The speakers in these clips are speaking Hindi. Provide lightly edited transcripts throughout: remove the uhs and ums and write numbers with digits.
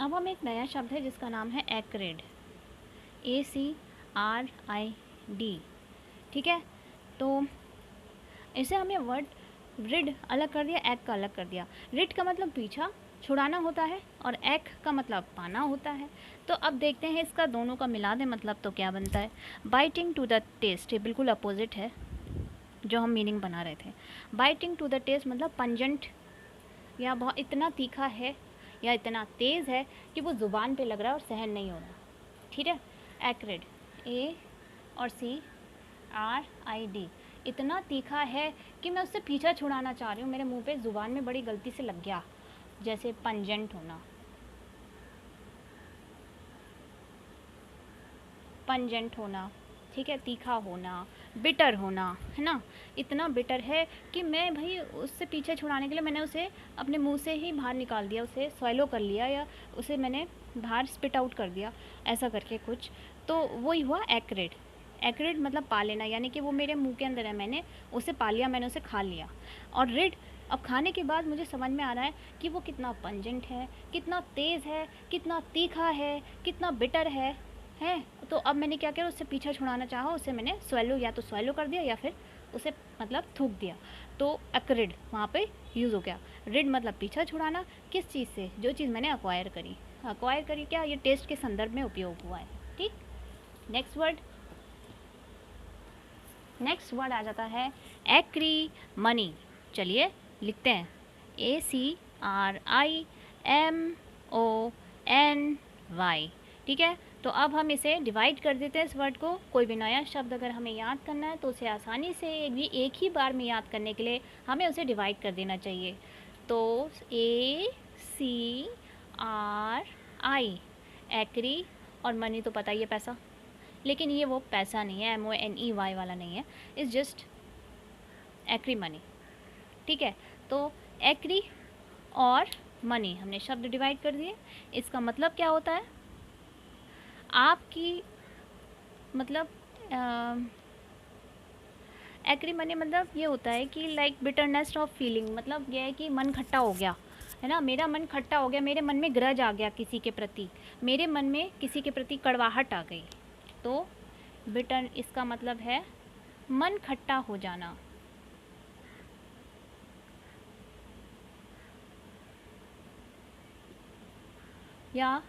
अब हम एक नया शब्द है जिसका नाम है एक्रिड, ACRID। ठीक है, तो इसे हमने वर्ड रिड अलग कर दिया, एग का अलग कर दिया। रिड का मतलब पीछा छुड़ाना होता है और एग का मतलब पाना होता है। तो अब देखते हैं इसका दोनों का मिला दें मतलब तो क्या बनता है। बाइटिंग टू द टेस्ट, ये बिल्कुल अपोजिट है जो हम मीनिंग बना रहे थे। बाइटिंग टू द टेस्ट मतलब पंजेंट, या बहुत इतना तीखा है या इतना तेज़ है कि वो ज़ुबान पे लग रहा है और सहन नहीं हो रहा। ठीक है, एक्रिड, ACRID, इतना तीखा है कि मैं उससे पीछा छुड़ाना चाह रही हूँ, मेरे मुंह पे ज़ुबान में बड़ी गलती से लग गया। जैसे पंजेंट होना, पंजेंट होना, ठीक है, तीखा होना, बिटर होना, है ना। इतना बिटर है कि मैं भाई उससे पीछे छुड़ाने के लिए मैंने उसे अपने मुंह से ही बाहर निकाल दिया, उसे स्वैलो कर लिया या उसे मैंने बाहर स्पिट आउट कर दिया, ऐसा करके कुछ। तो वही हुआ एक्रिड। एक्रिड मतलब पा लेना, यानी कि वो मेरे मुंह के अंदर है, मैंने उसे पा लिया, मैंने उसे खा लिया। और रिड, अब खाने के बाद मुझे समझ में आ रहा है कि वो कितना पंजेंट है, कितना तेज़ है, कितना तीखा है, कितना बिटर है। तो अब मैंने क्या किया, उससे पीछा छुड़ाना चाहा, उसे मैंने स्वैलो, या तो स्वैलो कर दिया या फिर उसे मतलब थूक दिया। तो एक्रिड वहाँ पे यूज़ हो गया। रिड मतलब पीछा छुड़ाना, किस चीज़ से, जो चीज़ मैंने अक्वायर करी। अक्वायर करी क्या, ये टेस्ट के संदर्भ में उपयोग हुआ है। ठीक, नेक्स्ट वर्ड, नेक्स्ट वर्ड आ जाता है एक्री मनी। चलिए लिखते हैं, ACRIMONY। ठीक है, तो अब हम इसे डिवाइड कर देते हैं इस वर्ड को। कोई भी नया शब्द अगर हमें याद करना है तो उसे आसानी से एक ही बार में याद करने के लिए हमें उसे डिवाइड कर देना चाहिए। तो ACRI, एक्री, और मनी तो पता ही है पैसा, लेकिन ये वो पैसा नहीं है, MONEY वाला नहीं है, इज़ जस्ट एक्री मनी। ठीक है, तो एक्री और मनी हमने शब्द डिवाइड कर दिए। इसका मतलब क्या होता है, आपकी मतलब एक्री मनी मतलब ये होता है कि लाइक बिटरनेस ऑफ फीलिंग, मतलब ये है कि मन खट्टा हो गया, है ना, मेरा मन खट्टा हो गया, मेरे मन में ग्रज आ गया किसी के प्रति, मेरे मन में किसी के प्रति कड़वाहट आ गई। तो बिटर, इसका मतलब है मन खट्टा हो जाना। या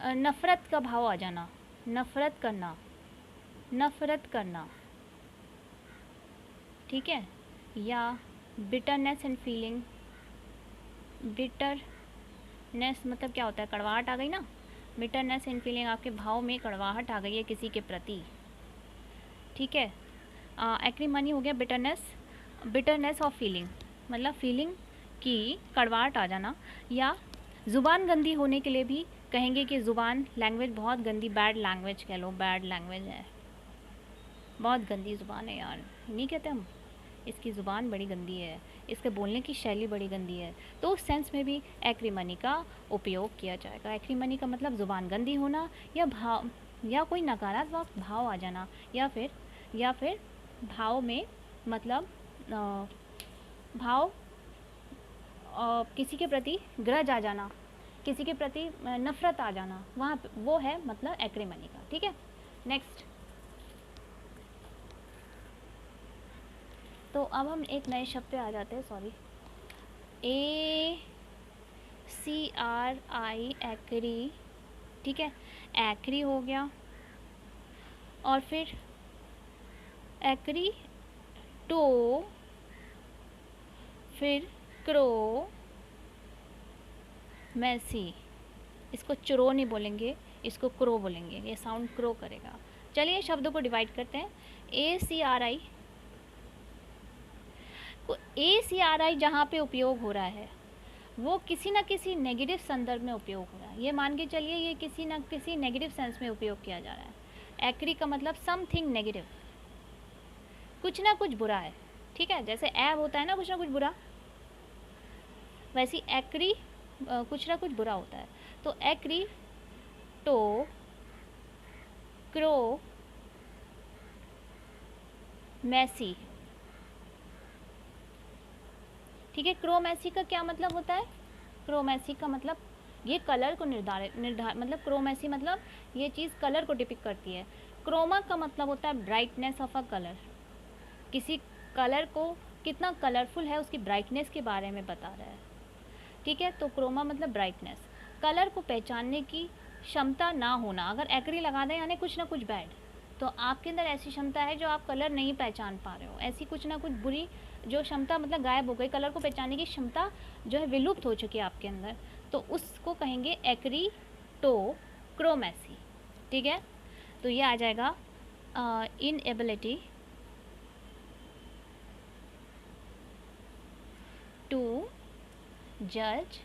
नफ़रत का भाव आ जाना, नफ़रत करना, नफ़रत करना। ठीक है, या बिटरनेस एंड फीलिंग, बिटरनेस मतलब क्या होता है, कड़वाहट आ गई ना। बिटरनेस एंड फीलिंग, आपके भाव में कड़वाहट आ गई है किसी के प्रति। ठीक है, एक्रीमनी हो गया बिटरनेस, बिटरनेस ऑफ फीलिंग मतलब फीलिंग की कड़वाहट आ जाना। या ज़ुबान गंदी होने के लिए भी कहेंगे कि ज़ुबान, लैंग्वेज बहुत गंदी, बैड लैंग्वेज कह लो, बैड लैंग्वेज है, बहुत गंदी ज़ुबान है यार, नहीं कहते हम, इसकी ज़ुबान बड़ी गंदी है, इसके बोलने की शैली बड़ी गंदी है। तो उस सेंस में भी एक्रीमनी का उपयोग किया जाएगा। एक्रीमनी का मतलब ज़ुबान गंदी होना, या भाव, या कोई नकारात्मक भाव आ जाना, या फिर भाव में मतलब भाव किसी के प्रति ग्रज आ जाना, किसी के प्रति नफ़रत आ जाना, वहाँ वो है मतलब एक्रीमनी का। ठीक है, नेक्स्ट, तो अब हम एक नए शब्द पे आ जाते हैं, सॉरी, ACRI, एक्री। ठीक है, एक्री हो गया, और फिर एक्री टो, फिर क्रो, मैसी। इसको चुरो नहीं बोलेंगे, इसको क्रो बोलेंगे, ये साउंड क्रो करेगा। चलिए शब्दों को डिवाइड करते हैं। ACRI, ACRI जहाँ पे उपयोग हो रहा है वो किसी न किसी नेगेटिव संदर्भ में उपयोग हो रहा है, ये मान के चलिए ये किसी न किसी नेगेटिव सेंस में उपयोग किया जा रहा है। एक्री का मतलब समथिंग नेगेटिव, कुछ ना कुछ बुरा है। ठीक है, जैसे एब होता है ना कुछ ना कुछ बुरा, वैसी एक्री कुछ ना कुछ बुरा होता है। तो एक्री टो, क्रो, मैसी। ठीक है, क्रोमैसी का क्या मतलब होता है, क्रोमैसी का मतलब ये कलर को निर्धारित मतलब क्रोमेसी मतलब ये चीज़ कलर को डिपिक्ट करती है। क्रोमा का मतलब होता है ब्राइटनेस ऑफ अ कलर, किसी कलर को कितना कलरफुल है उसकी ब्राइटनेस के बारे में बता रहा है, ठीक है। तो क्रोमा मतलब ब्राइटनेस, कलर को पहचानने की क्षमता ना होना, अगर एक्री लगा दें यानी कुछ ना कुछ बैड, तो आपके अंदर ऐसी क्षमता है जो आप कलर नहीं पहचान पा रहे हो, ऐसी कुछ ना कुछ बुरी जो क्षमता मतलब गायब हो गई, कलर को पहचानने की क्षमता जो है विलुप्त हो चुकी है आपके अंदर, तो उसको कहेंगे एक्रीटोक्रोमेसी, ठीक है। तो ये आ जाएगा इनएबिलिटी टू जज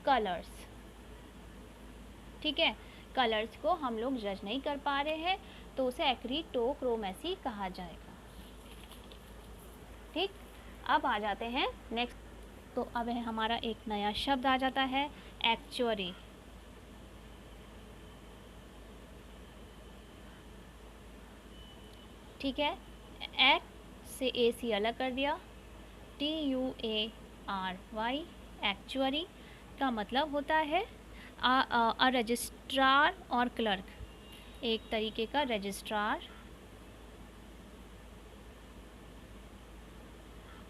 कलर्स, ठीक है। कलर्स को हम लोग जज नहीं कर पा रहे हैं तो उसे एक्रीटोक्रोमेसी कहा जाएगा, ठीक। अब आ जाते हैं नेक्स्ट, तो अब है हमारा एक नया शब्द आ जाता है एक्चुअरी, ठीक है। एक्ट से ए सी अलग कर दिया, TUARY, एक्चुअरी का मतलब होता है अ रजिस्ट्रार और क्लर्क, एक तरीके का रजिस्ट्रार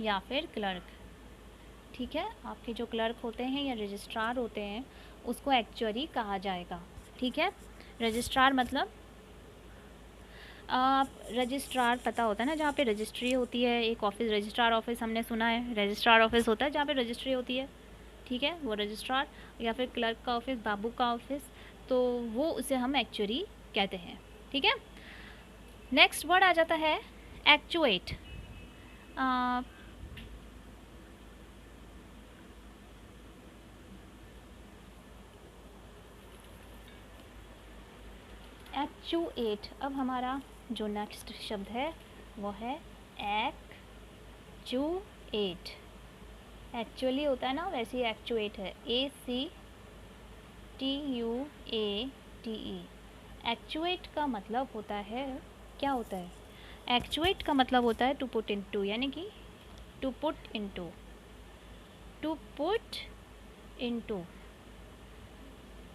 या फिर क्लर्क, ठीक है। आपके जो क्लर्क होते हैं या रजिस्ट्रार होते हैं उसको एक्चुअरी कहा जाएगा, ठीक है। रजिस्ट्रार मतलब आप रजिस्ट्रार पता होता है ना, जहाँ पे रजिस्ट्री होती है, एक ऑफिस रजिस्ट्रार ऑफिस हमने सुना है, रजिस्ट्रार ऑफिस होता है जहाँ पे रजिस्ट्री होती है, ठीक है, वो रजिस्ट्रार, या फिर क्लर्क का ऑफिस, बाबू का ऑफिस, तो वो उसे हम एक्चुअरी कहते हैं, ठीक है। नेक्स्ट वर्ड आ जाता है एक्चुएट, एक्चुएट। अब हमारा जो नेक्स्ट शब्द है वो है एक्चुएट, एक्चुअली होता है ना वैसे ही एक्चुएट है, ACTUATE। एक्चुएट का मतलब होता है, क्या होता है एक्चुएट का मतलब होता है टू पुट इनटू, यानी कि टू पुट इनटू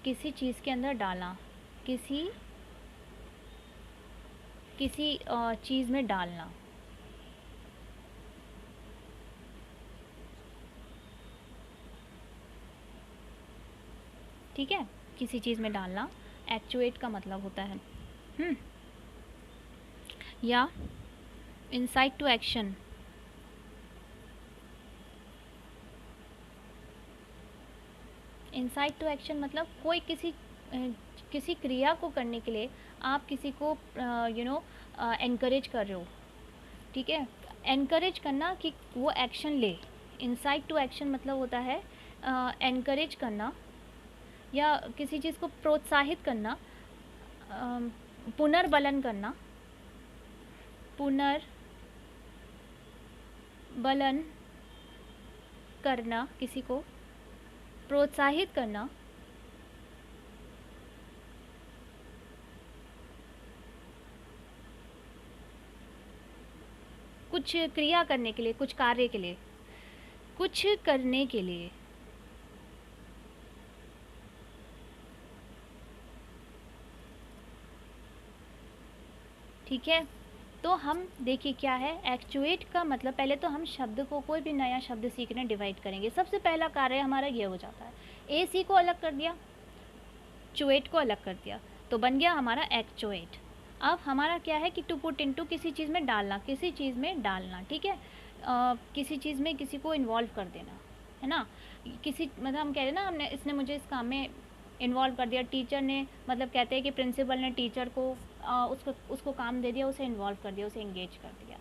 किसी चीज़ के अंदर डालना, किसी चीज़ में डालना, ठीक है, किसी चीज़ में डालना एक्चुएट का मतलब होता है। या insight to action, insight to action मतलब कोई किसी क्रिया को करने के लिए आप किसी को एनकरेज कर रहे हो, ठीक है, एनकरेज करना कि वो एक्शन ले। इंसाइट टू एक्शन मतलब होता है एनकरेज करना या किसी चीज़ को प्रोत्साहित करना, पुनर्बलन करना, पुनर्बलन करना, किसी को प्रोत्साहित करना, कुछ क्रिया करने के लिए, कुछ कार्य के लिए, कुछ करने के लिए, ठीक है। तो हम देखिए क्या है एक्चुएट का मतलब, पहले तो हम शब्द को, कोई भी नया शब्द सीखने डिवाइड करेंगे, सबसे पहला कार्य हमारा ये हो जाता है, AC को अलग कर दिया, चुएट को अलग कर दिया, तो बन गया हमारा एक्चुएट। अब हमारा क्या है कि टू पुट इनटू किसी चीज़ में डालना, किसी चीज़ में डालना, ठीक है, किसी चीज़ में किसी को इन्वॉल्व कर देना, है ना, किसी मतलब हम कह रहे हैं ना, हमने इसने मुझे इस काम में इन्वॉल्व कर दिया, टीचर ने मतलब कहते हैं कि प्रिंसिपल ने टीचर को उसको काम दे दिया, उसे इन्वॉल्व कर दिया, उसे इंगेज कर दिया,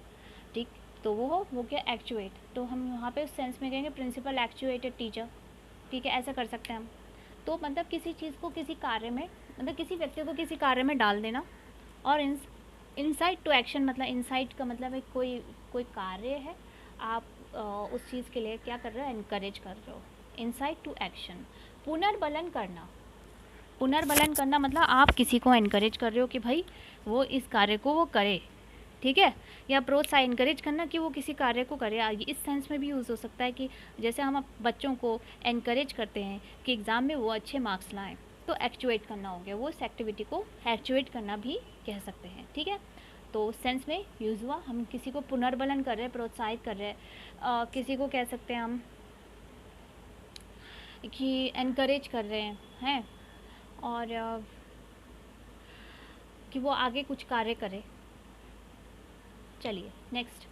ठीक, तो वो क्या एक्चुएट, तो हम वहाँ पे उस सेंस में कहेंगे प्रिंसिपल एक्चुएटेड टीचर, ठीक है, ऐसा कर सकते हैं हम। तो मतलब किसी चीज़ को किसी कार्य में, मतलब किसी व्यक्ति को किसी कार्य में डाल देना, और इंसाइट टू एक्शन मतलब इंसाइट का मतलब है कोई कार्य है, आप उस चीज़ के लिए क्या कर रहे हो, एनकरेज कर रहे हो, इंसाइट टू एक्शन। पुनर्बलन करना, पुनर्बलन करना मतलब आप किसी को एनकरेज कर रहे हो कि भाई वो इस कार्य को वो करे, ठीक है, या प्रोत्साहन एनकरेज करना कि वो किसी कार्य को करे। इस सेंस में भी यूज़ हो सकता है कि जैसे हम बच्चों को एनकरेज करते हैं कि एग्ज़ाम में वो अच्छे मार्क्स लाएं, तो एक्चुएट करना हो गया, वो इस एक्टिविटी को एक्चुएट करना भी कह सकते हैं। ठीक है, तो सेंस में यूज़ हुआ, हम किसी को पुनर्बलन कर रहे हैं, प्रोत्साहित कर रहे हैं, किसी को कह सकते हैं हम कि एनकरेज कर रहे हैं और कि वो आगे कुछ कार्य करे। चलिए नेक्स्ट।